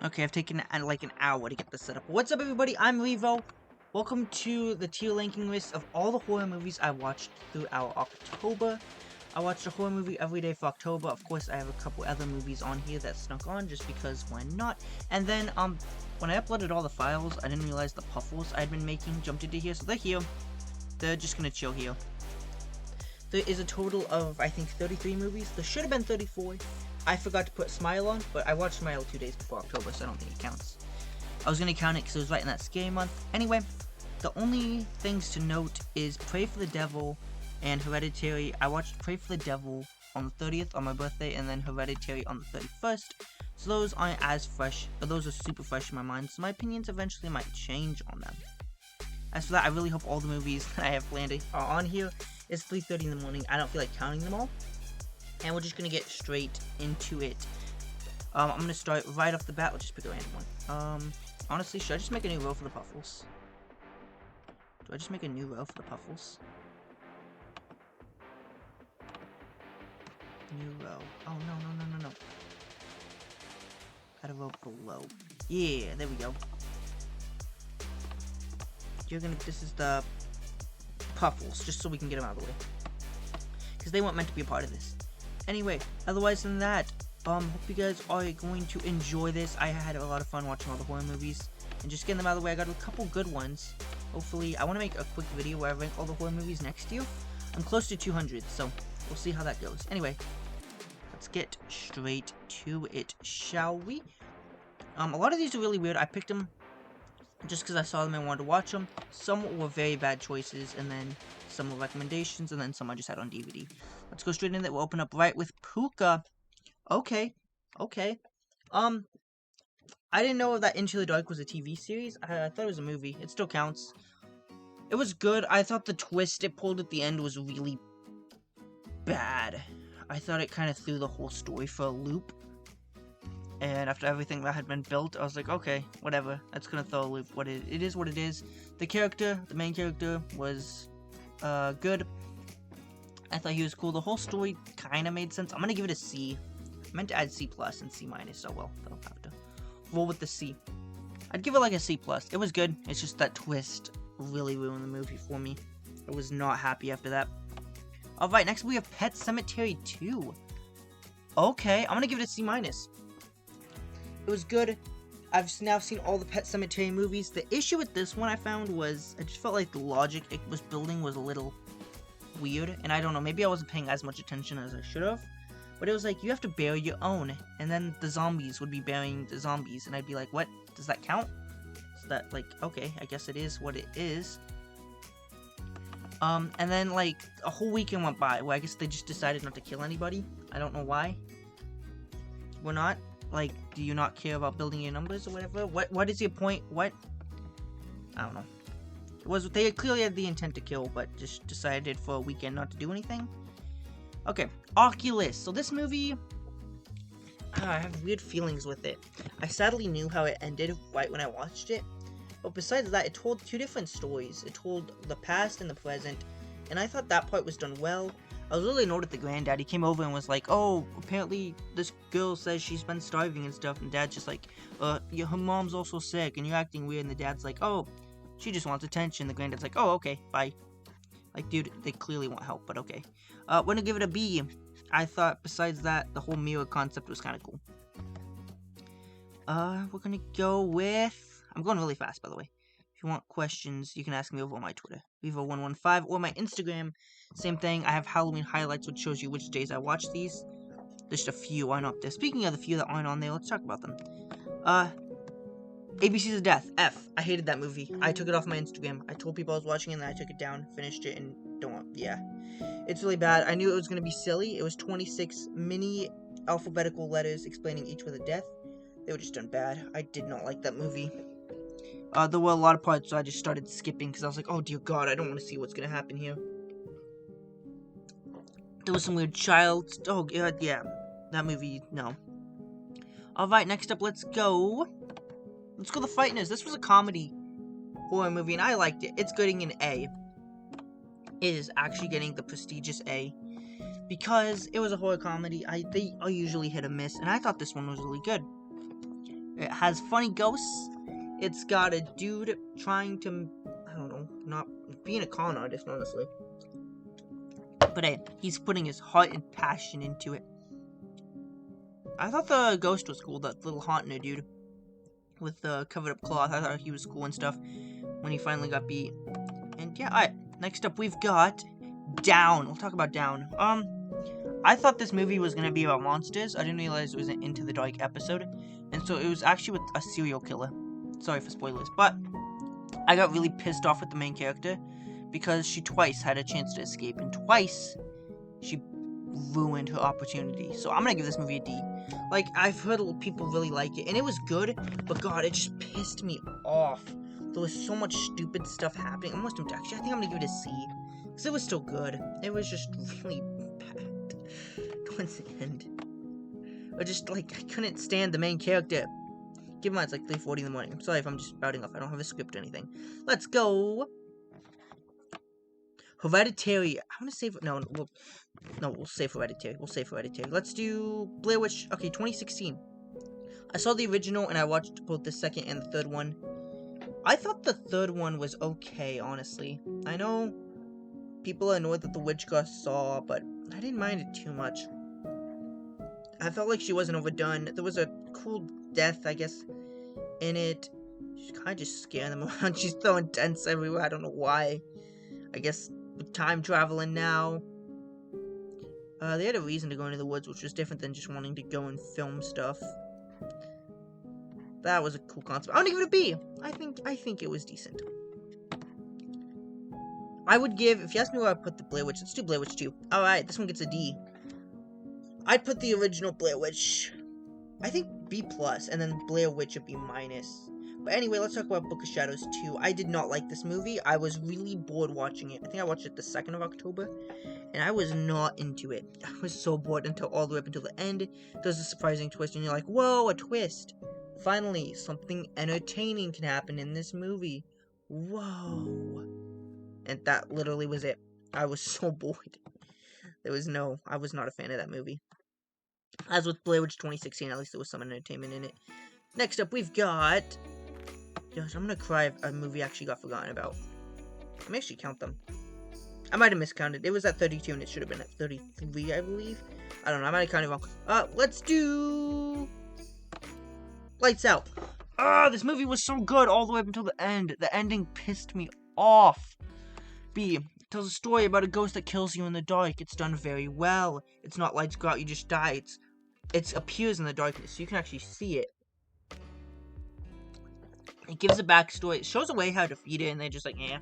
Okay, I've taken like an hour to get this set up. What's up, everybody? I'm Revo. Welcome to the tier ranking list of all the horror movies I watched throughout October. I watched a horror movie every day for October. Of course, I have a couple other movies on here that snuck on just because why not? And then, when I uploaded all the files, I didn't realize the puffles I'd been making jumped into here, so they're here. They're just gonna chill here. There is a total of, I think, 33 movies. There should have been 34. I forgot to put Smile on, but I watched Smile 2 days before October, so I don't think it counts. I was going to count it because it was right in that scary month. Anyway, the only things to note is Pray for the Devil and Hereditary. I watched Pray for the Devil on the 30th on my birthday, and then Hereditary on the 31st. So those aren't as fresh, but those are super fresh in my mind, so my opinions eventually might change on them. As for that, I really hope all the movies that I have planned are on here. It's 3:30 in the morning. I don't feel like counting them all. And we're just going to get straight into it. I'm going to start right off the bat. We'll just pick a random one. Honestly, should I just make a new row for the Puffles? Do I just make a new row for the Puffles? New row. Oh, no. Add a row below. Yeah, there we go. This is the Puffles, just so we can get them out of the way. Because they weren't meant to be a part of this. Anyway, otherwise than that, hope you guys are going to enjoy this. I had a lot of fun watching all the horror movies and just getting them out of the way. I got a couple good ones. Hopefully, I want to make a quick video where I rank all the horror movies next year. I'm close to 200, so we'll see how that goes. Anyway, let's get straight to it, shall we? A lot of these are really weird. I picked them just because I saw them and wanted to watch them. Some were very bad choices, and then some were recommendations, and then some I just had on DVD. Let's go straight in there. We'll open up right with Puka. Okay. I didn't know that Into the Dark was a TV series. I thought it was a movie. It still counts. It was good. I thought the twist it pulled at the end was really bad. I thought it kind of threw the whole story for a loop. And after everything that had been built, I was like, okay, whatever. That's gonna throw a loop. It is what it is. The main character, was good. I thought he was cool. The whole story kind of made sense. I'm gonna give it a C. I meant to add C+ and C-. So well, I'll have to roll with the C. I'd give it like a C+. It was good. It's just that twist really ruined the movie for me. I was not happy after that. Alright, next we have Pet Sematary 2. Okay, I'm gonna give it a C-. It was good. I've now seen all the Pet Sematary movies. The issue with this one I found was, I just felt like the logic it was building was a little weird. And I don't know, maybe I wasn't paying as much attention as I should have. But it was like, you have to bury your own. And then the zombies would be burying the zombies. And I'd be like, what? Does that count? Is that like, okay, I guess it is what it is. And then like, a whole weekend went by where I guess they just decided not to kill anybody. I don't know why. We're not. Like, do you not care about building your numbers or whatever? What is your point? What? I don't know. They clearly had the intent to kill, but just decided for a weekend not to do anything? Okay, Oculus. So this movie, I have weird feelings with it. I sadly knew how it ended right when I watched it. But besides that, it told two different stories. It told the past and the present. And I thought that part was done well. I was really annoyed at the granddad. He came over and was like, oh, apparently this girl says she's been starving and stuff. And dad's just like, her mom's also sick and you're acting weird. And the dad's like, oh, she just wants attention. The granddad's like, oh, okay, bye. Like, dude, they clearly want help, but okay. We're gonna give it a B. I thought, besides that, the whole mirror concept was kind of cool. We're gonna go with... I'm going really fast, by the way. If you want questions, you can ask me over on my Twitter, Revo115, or my Instagram. Same thing, I have Halloween highlights, which shows you which days I watch these. There's just a few aren't up there. Speaking of the few that aren't on there, let's talk about them. ABCs of Death, F. I hated that movie. I took it off my Instagram. I told people I was watching it, and then I took it down, finished it, and yeah. It's really bad. I knew it was going to be silly. It was 26 mini alphabetical letters explaining each with a death. They were just done bad. I did not like that movie. There were a lot of parts, so I just started skipping, because I was like, oh dear god, I don't want to see what's going to happen here. There was some weird child... Oh god, yeah. That movie, no. Alright, next up, let's go The Frighteners. This was a comedy horror movie, and I liked it. It's getting an A. It is actually getting the prestigious A. Because it was a horror comedy. They are usually hit or miss, and I thought this one was really good. It has funny ghosts. It's got a dude trying to, I don't know, not being a con artist, honestly. But hey, he's putting his heart and passion into it. I thought the ghost was cool, that little haunted dude with the covered up cloth. I thought he was cool and stuff when he finally got beat. And yeah, alright, next up we've got Down. We'll talk about Down. I thought this movie was gonna be about monsters. I didn't realize it was an Into the Dark episode. And so it was actually with a serial killer. Sorry for spoilers, but I got really pissed off with the main character because she twice had a chance to escape, and twice she ruined her opportunity. So I'm gonna give this movie a D. Like, I've heard people really like it, and it was good, but god, it just pissed me off. There was so much stupid stuff happening. Actually, I think I'm gonna give it a C, because it was still good. It was just really bad towards the end. Or just, like, I couldn't stand the main character. Give mine, it's like 3:40 in the morning. I'm sorry if I'm just spouting off. I don't have a script or anything. Let's go! Hereditary. I want to save. No, we'll save Hereditary. Let's do Blair Witch. Okay, 2016. I saw the original and I watched both the second and the third one. I thought the third one was okay, honestly. I know people are annoyed that the witch got Saw, but I didn't mind it too much. I felt like she wasn't overdone. There was a cool death, I guess, in it. She's kind of just scaring them around. She's throwing tents everywhere. I don't know why. I guess with time traveling now. They had a reason to go into the woods, which was different than just wanting to go and film stuff. That was a cool concept. I'm gonna give it a B. I think it was decent. I would give, if you ask me where I'd put the Blair Witch, let's do Blair Witch 2. Alright, this one gets a D. I'd put the original Blair Witch, I think B+, and then Blair Witch a B-. But anyway, let's talk about Book of Shadows 2. I did not like this movie. I was really bored watching it. I think I watched it the 2nd of October, and I was not into it. I was so bored until all the way up until the end. There's a surprising twist, and you're like, whoa, a twist. Finally, something entertaining can happen in this movie. Whoa. And that literally was it. I was so bored. I was not a fan of that movie. As with Blair Witch 2016, at least there was some entertainment in it. Next up, we've got... Gosh, I'm gonna cry if a movie actually got forgotten about. Let me actually count them. I might have miscounted. It was at 32 and it should have been at 33, I believe. I don't know, I might have counted wrong. Let's do... Lights Out. This movie was so good all the way up until the end. The ending pissed me off. B. Tells a story about a ghost that kills you in the dark. It's done very well. It's not lights go out, you just die. It appears in the darkness, so you can actually see it. It gives a backstory. It shows a way how to defeat it, and they're just like, yeah,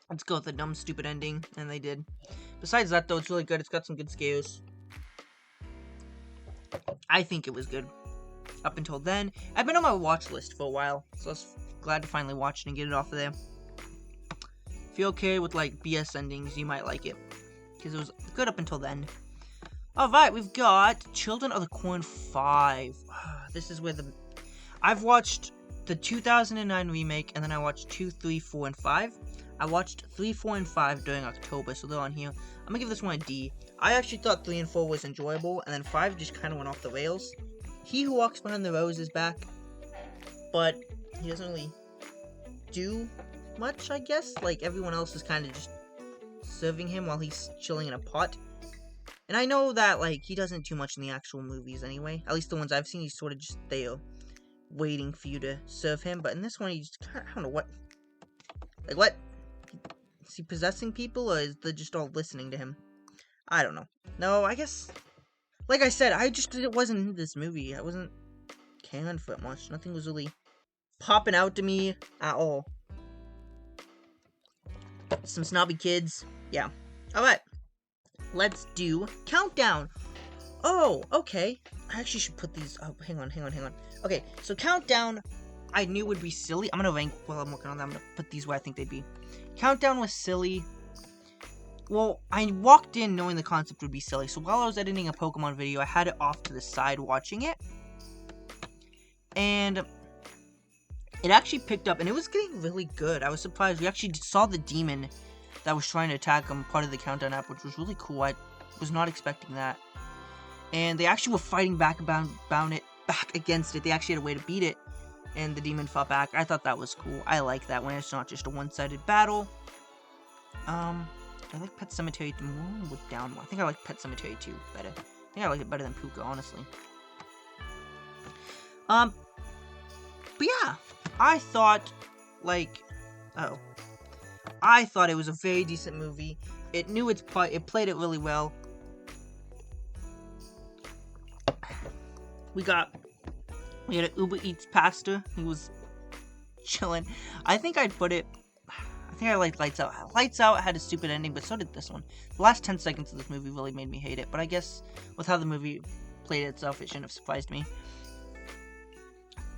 let's go with the dumb, stupid ending, and they did. Besides that, though, it's really good. It's got some good scares. I think it was good. Up until then, I've been on my watch list for a while, so I was glad to finally watch it and get it off of there. If you're okay with, like, BS endings, you might like it, because it was good up until then. Alright, we've got Children of the Corn 5. This is where I've watched the 2009 remake, and then I watched 2, 3, 4, and 5. I watched 3, 4, and 5 during October, so they're on here. I'm gonna give this one a D. I actually thought 3 and 4 was enjoyable, and then 5 just kind of went off the rails. He Who Walks Behind the Rose is back, but he doesn't really do much, I guess. Like, everyone else is kind of just serving him while he's chilling in a pot. And I know that, like, he doesn't do much in the actual movies anyway. At least the ones I've seen, he's sort of just there, waiting for you to serve him. But in this one, he's kind of, I don't know what. Like, what? Is he possessing people, or is they just all listening to him? I don't know. No, I guess, like I said, it wasn't in this movie. I wasn't caring for it much. Nothing was really popping out to me at all. Some snobby kids. Yeah. Alright. Let's do Countdown. Oh, okay. I actually should put these... Oh, hang on. Okay, so Countdown, I knew would be silly. I'm gonna rank while I'm working on that. I'm gonna put these where I think they'd be. Countdown was silly. Well, I walked in knowing the concept would be silly, so while I was editing a Pokemon video, I had it off to the side watching it. And it actually picked up, and it was getting really good. I was surprised. We actually saw the demon that was trying to attack him, part of the Countdown app, which was really cool. I was not expecting that. And they actually were fighting back about it back against it. They actually had a way to beat it, and the demon fought back. I thought that was cool. I like that when it's not just a one-sided battle. I like Pet Sematary more with Down more. I think I like Pet Sematary 2 better. I think I like it better than Puka, honestly. But yeah, I thought, like, I thought it was a very decent movie. It knew its part. It played it really well. We had an Uber Eats pastor. He was chilling. I think I'd put it. I think I liked Lights Out. Lights Out had a stupid ending, but so did this one. The last 10 seconds of this movie really made me hate it. But I guess with how the movie played itself, it shouldn't have surprised me.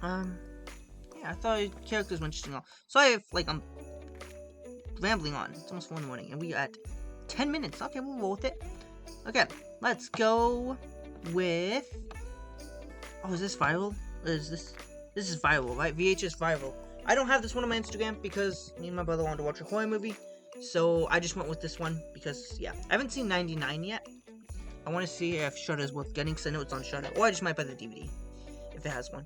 Yeah, I thought characters were interesting. Sorry if, like, I'm rambling on. It's almost 4 in the morning, and we at 10 minutes. Okay, we'll roll with it. Okay, let's go with... Oh, is this viral? This is viral, right? VHS viral. I don't have this one on my Instagram because me and my brother wanted to watch a horror movie. So I just went with this one because, yeah. I haven't seen 99 yet. I want to see if Shudder's worth getting because I know it's on Shudder. Or I just might buy the DVD if it has one.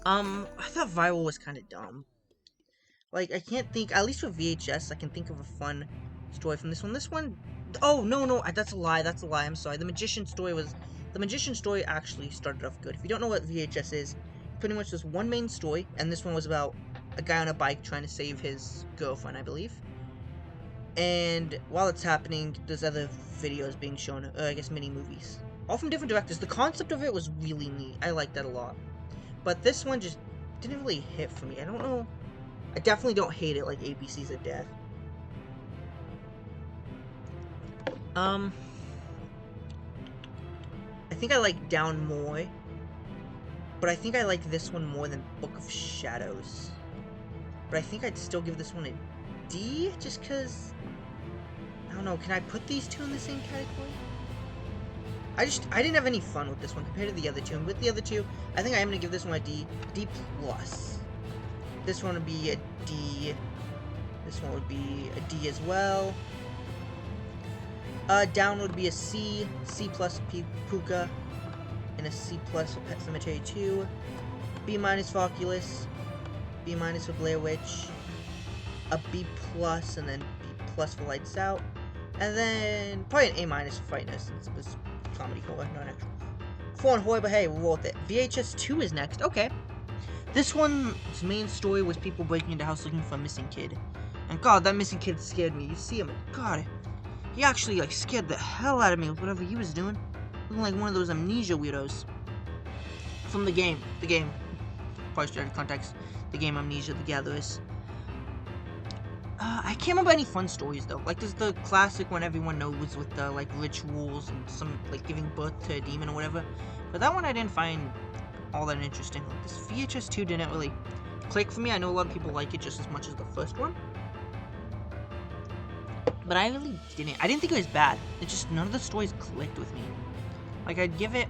I thought viral was kind of dumb. Like, I can't think, at least with VHS, I can think of a fun story from this one. This one, oh, no, that's a lie, I'm sorry. The Magician story actually started off good. If you don't know what VHS is, pretty much there's one main story, and this one was about a guy on a bike trying to save his girlfriend, I believe. And while it's happening, there's other videos being shown, I guess mini-movies. All from different directors. The concept of it was really neat. I liked that a lot. But this one just didn't really hit for me. I don't know. I definitely don't hate it like ABC's of Death. I think I like Down more. But I think I like this one more than Book of Shadows. But I think I'd still give this one a D, just because... I don't know, can I put these two in the same category? I didn't have any fun with this one compared to the other two. And with the other two, I think I am going to give this one a D. D+. This one would be a D. This one would be a D as well. Down would be a C. C+ Puka. And a C+ for Pet Sematary 2. B- for Oculus. B- for Blair Witch. A B+, and then B+ for Lights Out. And then probably an A- for Fright Night, since it was comedy horror, not actual. 4 on horror, but hey, we'll roll with it. VHS 2 is next. Okay. This one's main story was people breaking into a house looking for a missing kid. And god, that missing kid scared me. You see him, and god, he actually like scared the hell out of me with whatever he was doing. Looking like one of those amnesia weirdos. From the game. Probably started context. The game Amnesia the Gatherers. I can't remember any fun stories though. Like there's the classic one everyone knows with the like rituals and some like giving birth to a demon or whatever. But that one I didn't find all that interesting. Like, this VHS 2 didn't really click for me. I know a lot of people like it just as much as the first one. But I really didn't. I didn't think it was bad. It just none of the stories clicked with me. Like I'd give it...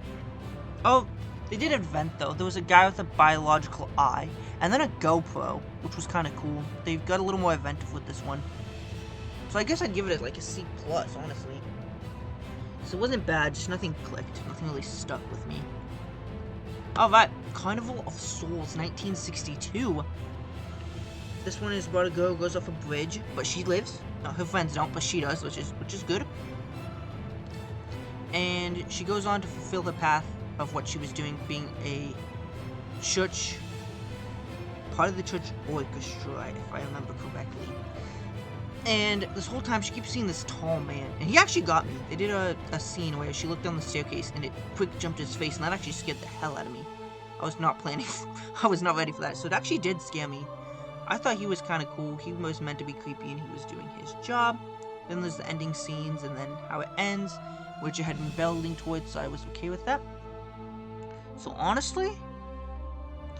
Oh, they did invent though. There was a guy with a biological eye. And then a GoPro, which was kind of cool. They got a little more inventive with this one. So I guess I'd give it like a C+, honestly. So it wasn't bad, just nothing clicked. Nothing really stuck with me. Alright, Carnival of Souls, 1962. This one is about a girl who goes off a bridge, but she lives. No, her friends don't, but she does, which is good. And she goes on to fulfill the path of what she was doing, being a church... part of the church orchestra, if I remember correctly. And this whole time she keeps seeing this tall man, and he actually got me. They did a scene where she looked down the staircase and it quick jumped his face, and that actually scared the hell out of me. I was not planning, I was not ready for that, so it actually did scare me. I thought he was kind of cool. He was meant to be creepy and he was doing his job. Then there's the ending scenes and then how it ends, which I had been building towards, so I was okay with that. So honestly,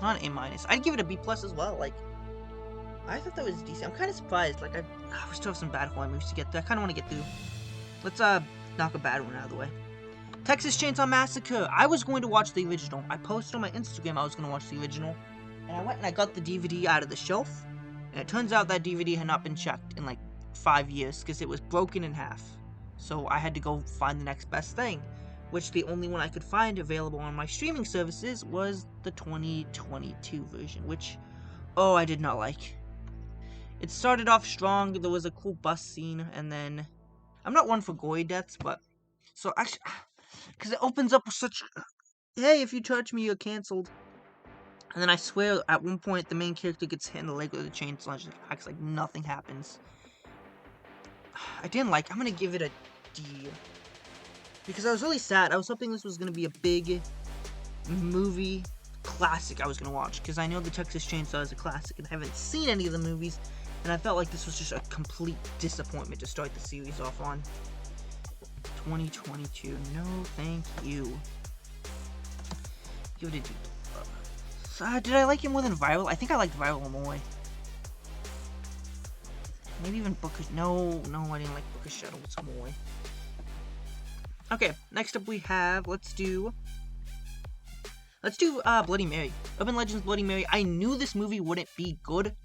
not an A-. I'd give it a B+ as well. Like, I thought that was decent. I'm kind of surprised. Like, we still have some bad horror movies to get through. I kind of want to get through. Let's knock a bad one out of the way. Texas Chainsaw Massacre. I was going to watch the original. I posted on my Instagram I was going to watch the original. And I went and I got the DVD out of the shelf. And it turns out that DVD had not been checked in like 5 years because it was broken in half. So I had to go find the next best thing. which the only one I could find available on my streaming services was the 2022 version, which, oh, I did not like. It started off strong, there was a cool bus scene, and then, I'm not one for gory deaths, but, so actually, because it opens up with such, hey, if you touch me, you're cancelled. And then I swear, at one point, the main character gets hit in the leg with a chainsaw and just acts like nothing happens. I didn't like, I'm gonna give it a D. Because I was really sad. I was hoping this was gonna be a big movie classic I was gonna watch. Because I know the Texas Chainsaw is a classic and I haven't seen any of the movies. And I felt like this was just a complete disappointment to start the series off on. 2022. No, thank you. Give it a D. Did I like it more than Viral? I think I liked Viral more. Maybe even Book of... No, I didn't like Book of Shadows more. Okay, next up we have... Let's do Bloody Mary. Urban Legends Bloody Mary. I knew this movie wouldn't be good.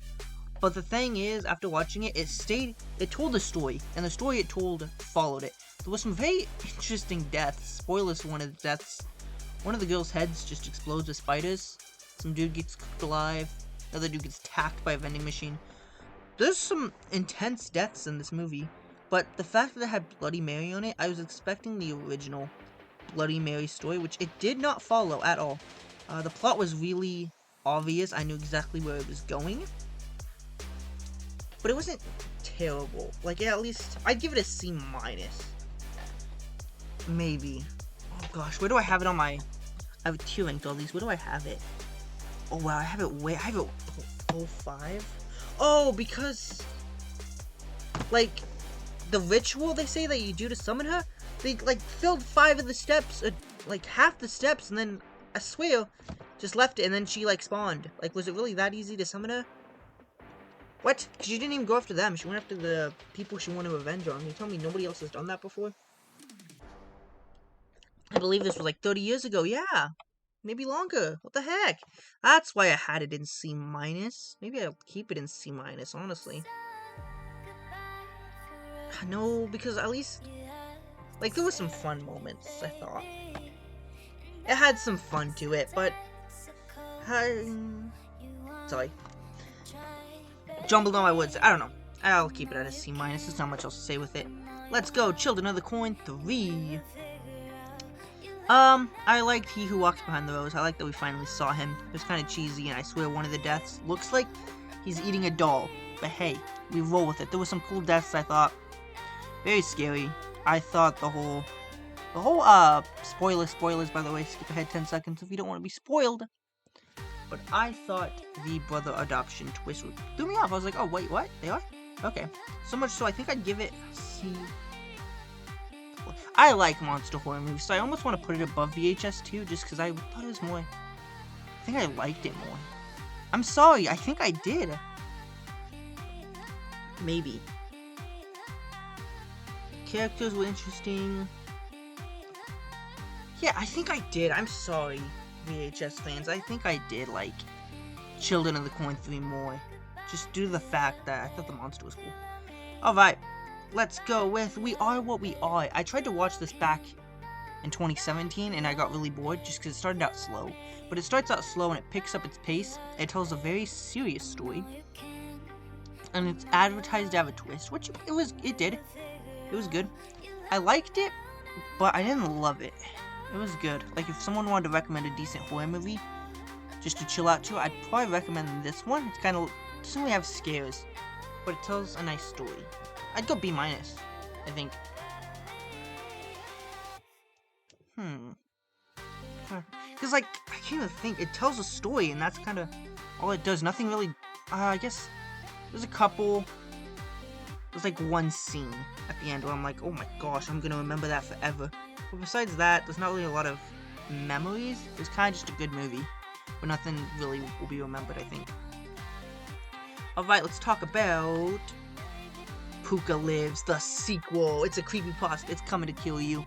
But the thing is, after watching it, it told a story. And the story it told followed it. There was some very interesting deaths. Spoilers for one of the deaths. One of the girls' heads just explodes with spiders. Some dude gets cooked alive. Another dude gets attacked by a vending machine. There's some intense deaths in this movie. But the fact that it had Bloody Mary on it, I was expecting the original Bloody Mary story, which it did not follow at all. The plot was really obvious. I knew exactly where it was going. But it wasn't terrible. Like, yeah, at least, I'd give it a C-. Maybe. Oh gosh, where do I have it on my... I have tier ranked all these. Where do I have it? Oh wow, I have it way... I have it... 05? Oh, because... Like, the ritual they say that you do to summon her, they, like, filled 5 of the steps, like, half the steps, and then, I swear, just left it, and then she, like, spawned. Like, was it really that easy to summon her? What? Because she didn't even go after them. She went after the people she wanted to avenge on. You tell me nobody else has done that before? I believe this was like 30 years ago. Yeah. Maybe longer. What the heck? That's why I had it in C-. Maybe I'll keep it in C-, honestly. No, because at least... Like, there were some fun moments, I thought. It had some fun to it, but... Sorry. Jumbled on my words. I don't know. I'll keep it at a C-. There's not much else to say with it. Let's go. Children of the Corn 3. I liked He Who Walks Behind the Rose. I like that we finally saw him. It was kind of cheesy, and I swear one of the deaths looks like he's eating a doll. But hey, we roll with it. There were some cool deaths, I thought. Very scary. I thought the whole, spoilers, by the way. Skip ahead 10 seconds if you don't want to be spoiled. But I thought the brother adoption twist threw me off. I was like, oh, wait, what? They are? Okay. So much so I think I'd give it C. I like monster horror movies, so I almost want to put it above VHS 2, just because I thought it was more... I think I liked it more. I'm sorry, I think I did. Maybe. Characters were interesting. Yeah, I think I did. I'm sorry, VHS fans. I think I did like Children of the Corn 3 more. Just due to the fact that I thought the monster was cool. Alright, let's go with We Are What We Are. I tried to watch this back in 2017 and I got really bored just because it started out slow. But it starts out slow and it picks up its pace. It tells a very serious story. And it's advertised to have a twist, which it did. It was good. I liked it, but I didn't love it. It was good. Like, if someone wanted to recommend a decent horror movie, just to chill out to, I'd probably recommend this one. It's kind of, it doesn't really have scares, but it tells a nice story. I'd go B-, I think. Because, like, I can't even think. It tells a story, and that's kind of all it does. Nothing really, I guess, there's a couple, there's like one scene at the end where I'm like, oh my gosh, I'm gonna remember that forever. But besides that, there's not really a lot of memories. It's kind of just a good movie, but nothing really will be remembered, I think. Alright, let's talk about Pooka Lives, the sequel. It's a creepypasta. It's coming to kill you.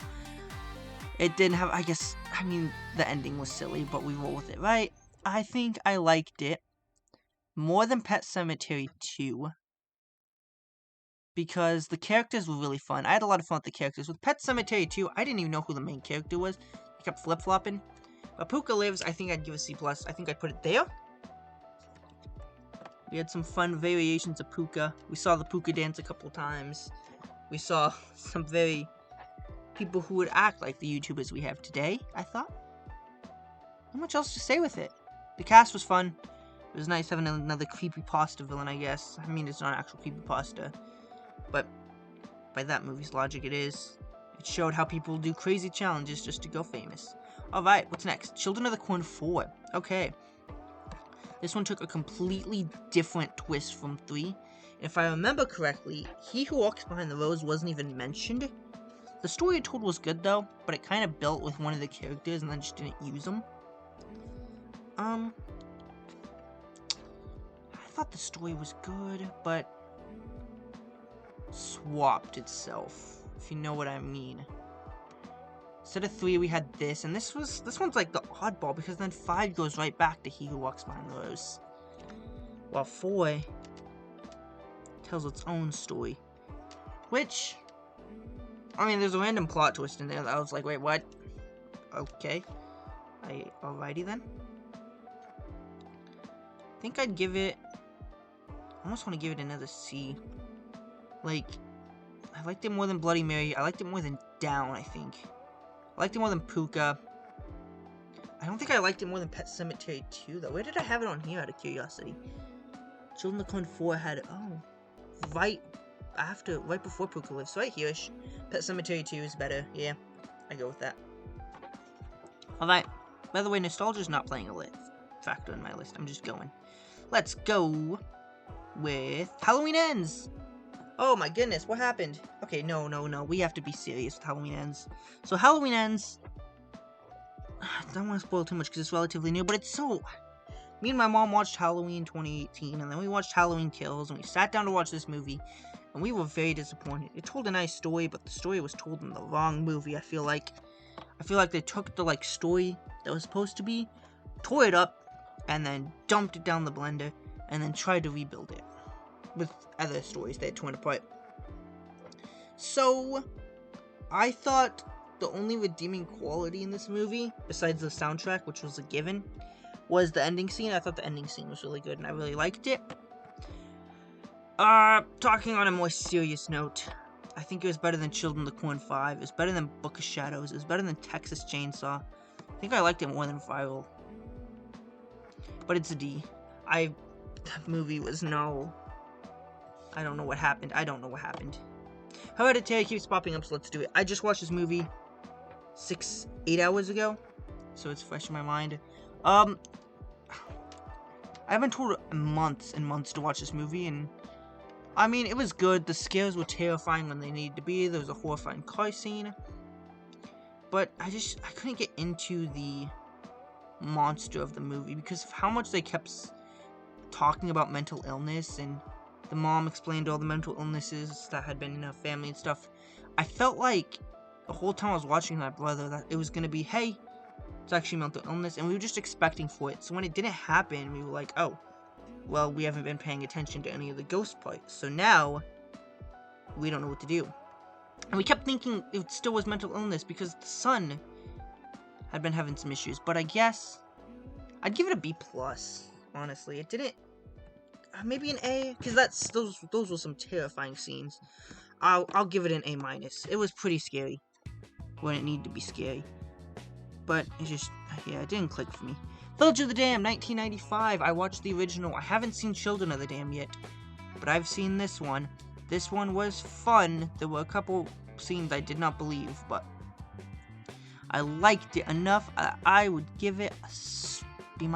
It didn't have, I mean, the ending was silly, but we roll with it, right? I think I liked it more than Pet Sematary 2. because the characters were really fun. I had a lot of fun with the characters. With Pet Sematary 2, I didn't even know who the main character was. I kept flip-flopping. But Pucca Lives, I think I'd give a C+. I think I'd put it there. We had some fun variations of Pucca. We saw the Pucca dance a couple times. We saw some very people who would act like the YouTubers we have today, I thought. Not much else to say with it. The cast was fun. It was nice having another creepypasta villain, I guess. I mean, it's not actual creepypasta, but by that movie's logic, it is. It showed how people do crazy challenges just to go famous. Alright, what's next? Children of the Corn 4. Okay. This one took a completely different twist from 3. If I remember correctly, He Who Walks Behind the Rose wasn't even mentioned. The story it told was good, though, but it kind of built with one of the characters and then just didn't use them. I thought the story was good, but swapped itself, if you know what I mean. Instead of 3, we had this, and this one's like the oddball, because then 5 goes right back to He Who Walks Behind the Rose, while 4 tells its own story, which, I mean, there's a random plot twist in there that I was like, wait, what? Okay. Alrighty then. I think I'd give it, I almost want to give it another C. Like, I liked it more than Bloody Mary. I liked it more than Down, I think. I liked it more than Pucca. I don't think I liked it more than Pet Sematary 2, though. Where did I have it on here, out of curiosity? Children of the Corn 4 had it, right before Pucca Lives. So right here-ish. Pet Sematary 2 is better. Yeah, I go with that. Alright. By the way, nostalgia's not playing a factor in my list. I'm just going. Let's go with Halloween Ends. Oh my goodness, what happened? Okay, no. We have to be serious with Halloween Ends. So Halloween Ends, I don't want to spoil too much because it's relatively new, but it's so... Me and my mom watched Halloween 2018, and then we watched Halloween Kills, and we sat down to watch this movie, and we were very disappointed. It told a nice story, but the story was told in the wrong movie, I feel like. They took the, story that was supposed to be, tore it up, and then dumped it down the blender, and then tried to rebuild it with other stories they had torn apart. So, I thought the only redeeming quality in this movie, besides the soundtrack, which was a given, was the ending scene. I thought the ending scene was really good, and I really liked it. Talking on a more serious note, I think it was better than Children of the Corn 5, it was better than Book of Shadows, it was better than Texas Chainsaw. I think I liked it more than Viral. But it's a D. That movie was no... I don't know what happened. Hereditary keeps popping up, so let's do it. I just watched this movie 8 hours ago, so it's fresh in my mind. I haven't told months and months to watch this movie, and I mean, it was good. The scares were terrifying when they needed to be. There was a horrifying car scene, but I couldn't get into the monster of the movie because of how much they kept talking about mental illness, and the mom explained all the mental illnesses that had been in her family and stuff. I felt like the whole time I was watching my brother that it was going to be, hey, it's actually mental illness, and we were just expecting for it. So when it didn't happen, we were like, oh, well, we haven't been paying attention to any of the ghost parts. So now, we don't know what to do. And we kept thinking it still was mental illness because the son had been having some issues. But I guess I'd give it a B+, honestly. It didn't... maybe an A, because those were some terrifying scenes. I'll give it an A-. It was pretty scary when it needed to be scary. But it just, yeah, it didn't click for me. Village of the Damned, 1995. I watched the original. I haven't seen Children of the Damned yet, but I've seen this one. This one was fun. There were a couple scenes I did not believe, but I liked it enough. I would give it a B-.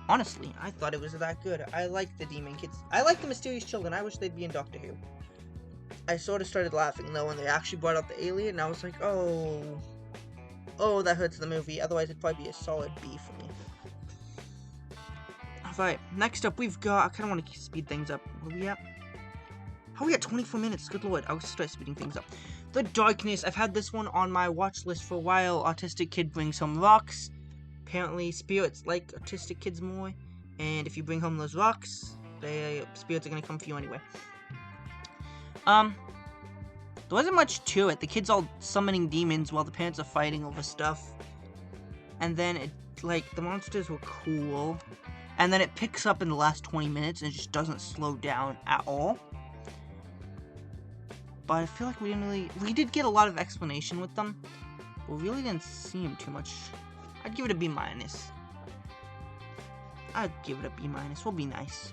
Honestly, I thought it was that good. I like the demon kids. I like the mysterious children. I wish they'd be in Doctor Who. I sort of started laughing, though, when they actually brought out the alien, and I was like, oh, that hurts the movie. Otherwise, it'd probably be a solid B for me. Alright, next up, we've got... I kind of want to speed things up. Where are we at? How are we at 24 minutes? Good lord, I'll start speeding things up. The Darkness. I've had this one on my watch list for a while. Autistic kid brings home rocks. Apparently, spirits like autistic kids more, and if you bring home those rocks, the spirits are going to come for you anyway. There wasn't much to it. The kids all summoning demons while the parents are fighting over stuff. And then it, like, the monsters were cool. And then it picks up in the last 20 minutes and it just doesn't slow down at all. But I feel like we did get a lot of explanation with them. But we really didn't see them too much. I'd give it a B-. I'd give it a B-. We'll be nice.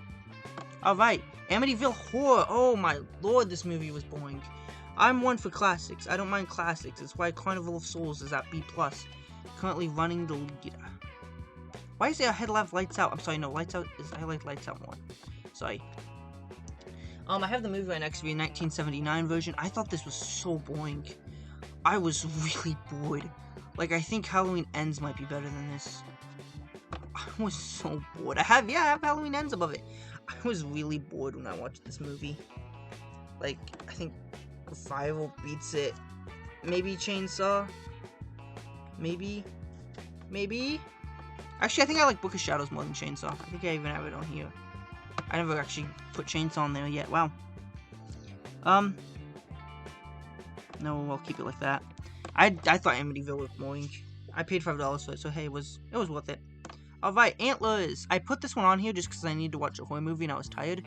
Alright, Amityville Horror. Oh my lord, this movie was boring. I'm one for classics. I don't mind classics. That's why Carnival of Souls is at B+. Currently running the lead. Why is there a head left Lights Out? I'm sorry, no, Lights Out is, I like Lights Out more. Sorry. I have the movie right next to me, 1979 version. I thought this was so boring. I was really bored. Like, I think Halloween Ends might be better than this. I was so bored. I have Halloween Ends above it. I was really bored when I watched this movie. Like, I think Revival beats it. Maybe Chainsaw. Maybe. Actually, I think I like Book of Shadows more than Chainsaw. I think I even have it on here. I never actually put Chainsaw on there yet. Wow. No, I'll keep it like that. I thought Amityville was boring. I paid $5 for it, so hey, it was worth it. Alright, Antlers. I put this one on here just because I needed to watch a horror movie and I was tired.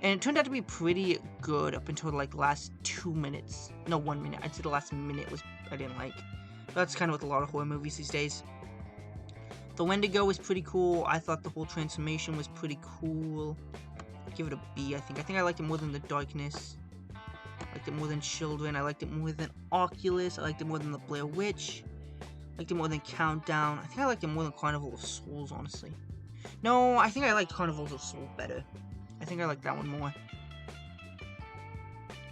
And it turned out to be pretty good up until like the last 2 minutes. No, 1 minute. I'd say the last minute I didn't like. But that's kind of with a lot of horror movies these days. The Wendigo was pretty cool. I thought the whole transformation was pretty cool. I'd give it a B, I think. I think I liked it more than The Darkness. I liked it more than Children. I liked it more than Oculus. I liked it more than The Blair Witch. I liked it more than Countdown. I think I liked it more than Carnival of Souls, honestly. No, I think I liked Carnival of Souls better. I think I like that one more.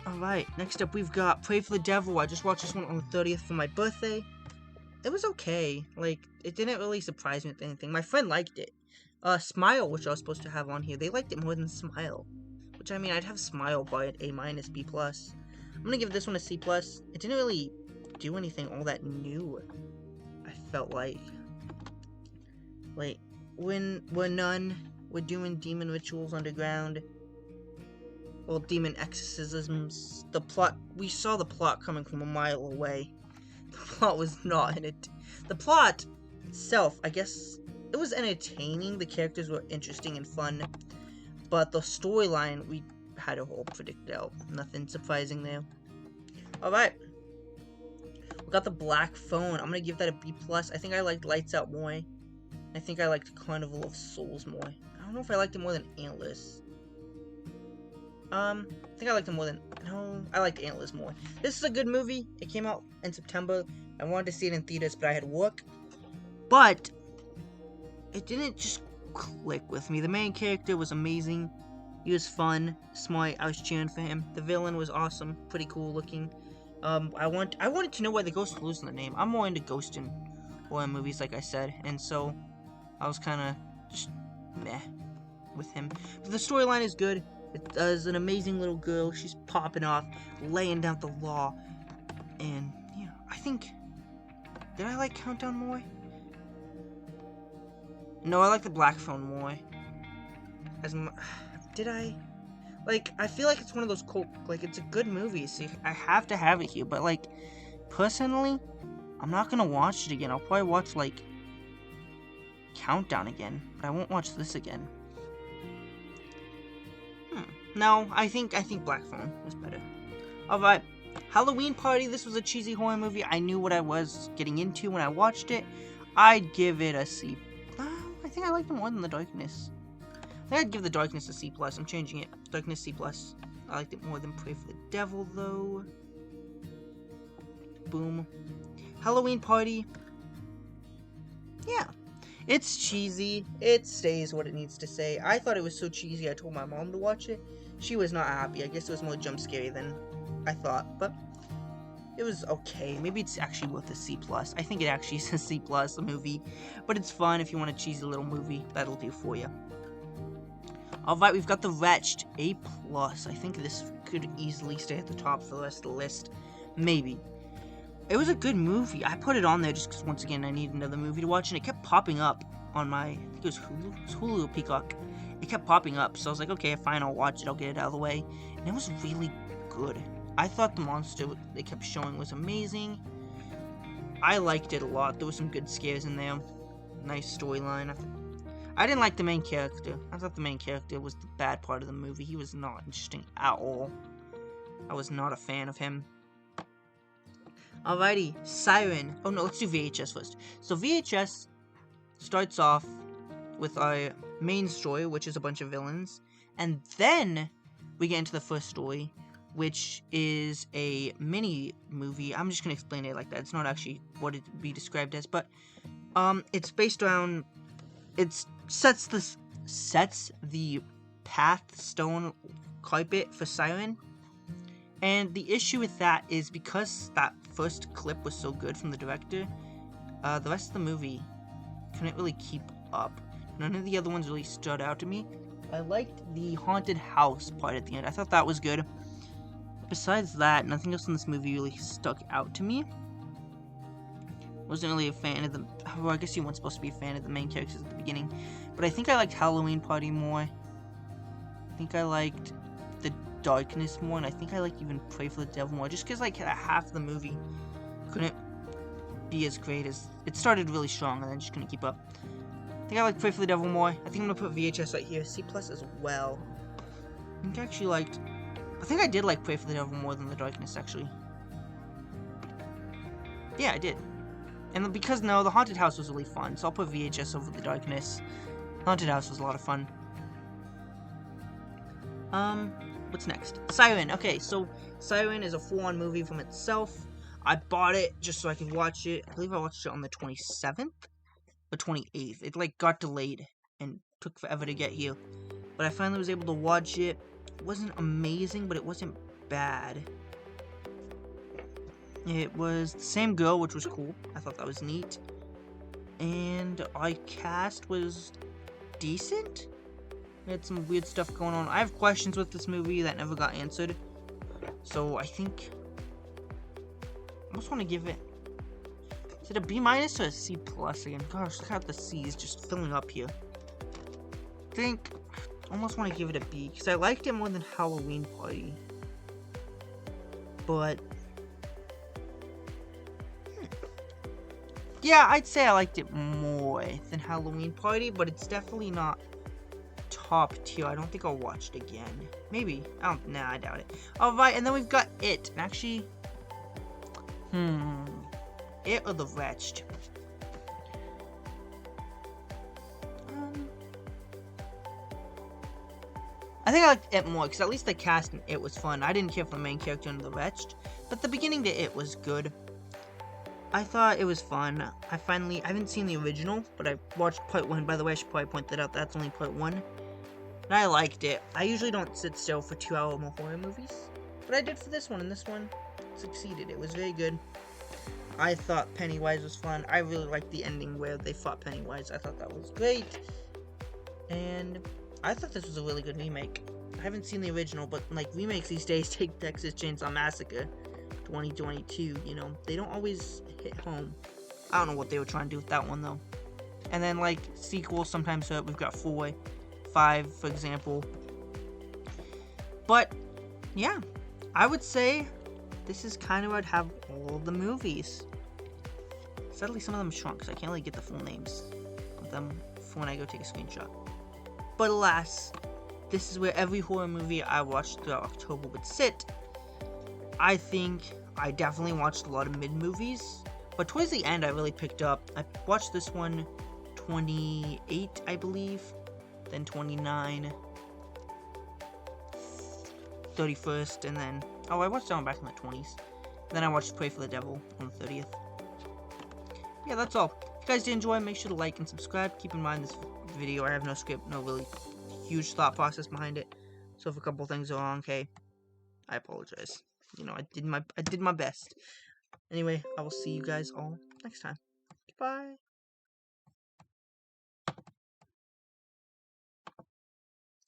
Alright, next up we've got Pray for the Devil. I just watched this one on the 30th for my birthday. It was okay. Like, it didn't really surprise me with anything. My friend liked it. Smile, which I was supposed to have on here, they liked it more than Smile. Which, I mean, I'd have Smile by an A-, B+. I'm gonna give this one a C+. It didn't really do anything all that new, I felt like. Wait, when we're none, we're doing demon rituals underground. Well, demon exorcisms. The plot, we saw the plot coming from a mile away. The plot was not in it. The plot itself, I guess, it was entertaining. The characters were interesting and fun. But the storyline, we had it all predicted out. Nothing surprising there. Alright. We got the Black Phone. I'm gonna give that a B+. I think I liked Lights Out more. I think I liked Carnival of Souls more. I don't know if I liked it more than Antlers. I think I liked it more than... No, I liked Antlers more. This is a good movie. It came out in September. I wanted to see it in theaters, but I had work. But it didn't just click with me. The main character was amazing. He was fun, smart. I was cheering for him. The villain was awesome, pretty cool looking. I wanted to know why the ghost was losing the name. I'm more into ghost and horror movies, like I said, and so I was kind of just meh with him. But the storyline is good. There's an amazing little girl. She's popping off, laying down the law, and yeah, I think. Did I like Countdown more? No, I like the Black Phone more. Did I? Like, I feel like it's one of those cult, like, it's a good movie, so I have to have it here, but, like, personally, I'm not gonna watch it again. I'll probably watch, like, Countdown again, but I won't watch this again. No, I think Black Phone was better. Alright, Halloween Party. This was a cheesy horror movie. I knew what I was getting into when I watched it. I'd give it a C. I think I liked it more than The Darkness. I think I'd give The Darkness a C+. I'm changing it. Darkness C+. I liked it more than Pray for the Devil, though. Boom. Halloween Party. Yeah. It's cheesy. It stays what it needs to say. I thought it was so cheesy I told my mom to watch it. She was not happy. I guess it was more jump scary than I thought. But it was okay. Maybe it's actually worth a C+. I think it actually is a C+, a movie. But it's fun if you want a cheesy little movie. That'll do for you. Alright, we've got The Wretched. A+. I think this could easily stay at the top for the rest of the list. Maybe. It was a good movie. I put it on there just because, once again, I needed another movie to watch, and it kept popping up on my, I think it was Hulu? It was Hulu or Peacock. It kept popping up, so I was like, okay, fine, I'll watch it, I'll get it out of the way. And it was really good. I thought the monster they kept showing was amazing. I liked it a lot. There were some good scares in there. Nice storyline. I didn't like the main character. I thought the main character was the bad part of the movie. He was not interesting at all. I was not a fan of him. Alrighty, Siren. Oh no, let's do VHS first. So VHS starts off with our main story, which is a bunch of villains. And then we get into the first story, which is a mini movie. I'm just gonna explain it like that. It's not actually what it would be described as, but it's based around. It sets the path stone carpet for Siren. And the issue with that is because that first clip was so good from the director, the rest of the movie couldn't really keep up. None of the other ones really stood out to me. I liked the haunted house part at the end. I thought that was good. Besides that, nothing else in this movie really stuck out to me. Wasn't really a fan of the... Well, I guess you weren't supposed to be a fan of the main characters at the beginning. But I think I liked Halloween Party more. I think I liked the Darkness more. And I think I liked even Pray for the Devil more. Just because, like, half the movie couldn't be as great as... It started really strong and then just couldn't keep up. I think I like Pray for the Devil more. I think I'm going to put VHS right here. C+ as well. I think I actually liked... I think I did like Pray for the Devil more than The Darkness, actually. Yeah, I did. And because, no, the Haunted House was really fun, so I'll put VHS over The Darkness. Haunted House was a lot of fun. What's next? Siren. Okay, so Siren is a full-on movie from itself. I bought it just so I could watch it. I believe I watched it on the 27th or 28th. It, like, got delayed and took forever to get here. But I finally was able to watch it. It wasn't amazing, but it wasn't bad. It was the same girl, which was cool. I thought that was neat. And our cast was decent. We had some weird stuff going on. I have questions with this movie that never got answered. So I think... I almost want to give it... Is it a B- or a C+ again? Gosh, look how the C is just filling up here. I think... I almost want to give it a B, because I liked it more than Halloween Party. But... Yeah, I'd say I liked it more than Halloween Party, but it's definitely not top tier. I don't think I'll watch it again. Maybe. Nah, I doubt it. Alright, and then we've got It. And actually... It or The Wretched? I think I liked It more, because at least the cast in It was fun. I didn't care for the main character in The Wretched, but the beginning to It was good. I thought it was fun. I haven't seen the original, but I watched part 1. By the way, I should probably point that out. That's only part 1. And I liked it. I usually don't sit still for 2-hour more horror movies, but I did for this one, and this one succeeded. It was very good. I thought Pennywise was fun. I really liked the ending where they fought Pennywise. I thought that was great. And I thought this was a really good remake. I haven't seen the original, but like remakes these days take Texas Chainsaw Massacre 2022, you know, they don't always hit home. I don't know what they were trying to do with that one though. And then like sequels sometimes hurt. We've got 4, 5 for example. But yeah, I would say this is kind of where I'd have all the movies. Sadly, some of them shrunk, so I can't really get the full names of them for when I go take a screenshot. But alas, this is where every horror movie I watched throughout October would sit. I think I definitely watched a lot of mid-movies, but towards the end I really picked up. I watched this one 28, I believe, then 29, 31st, and then, oh, I watched that one back in the 20s. Then I watched Pray for the Devil on the 30th. Yeah, that's all. If you guys did enjoy, make sure to like and subscribe. Keep in mind this video, I have no script, no really huge thought process behind it. So if a couple things are wrong, okay, I apologize. You know, I did my best. Anyway, I will see you guys all next time. Goodbye.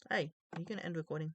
Hey, are you gonna end recording?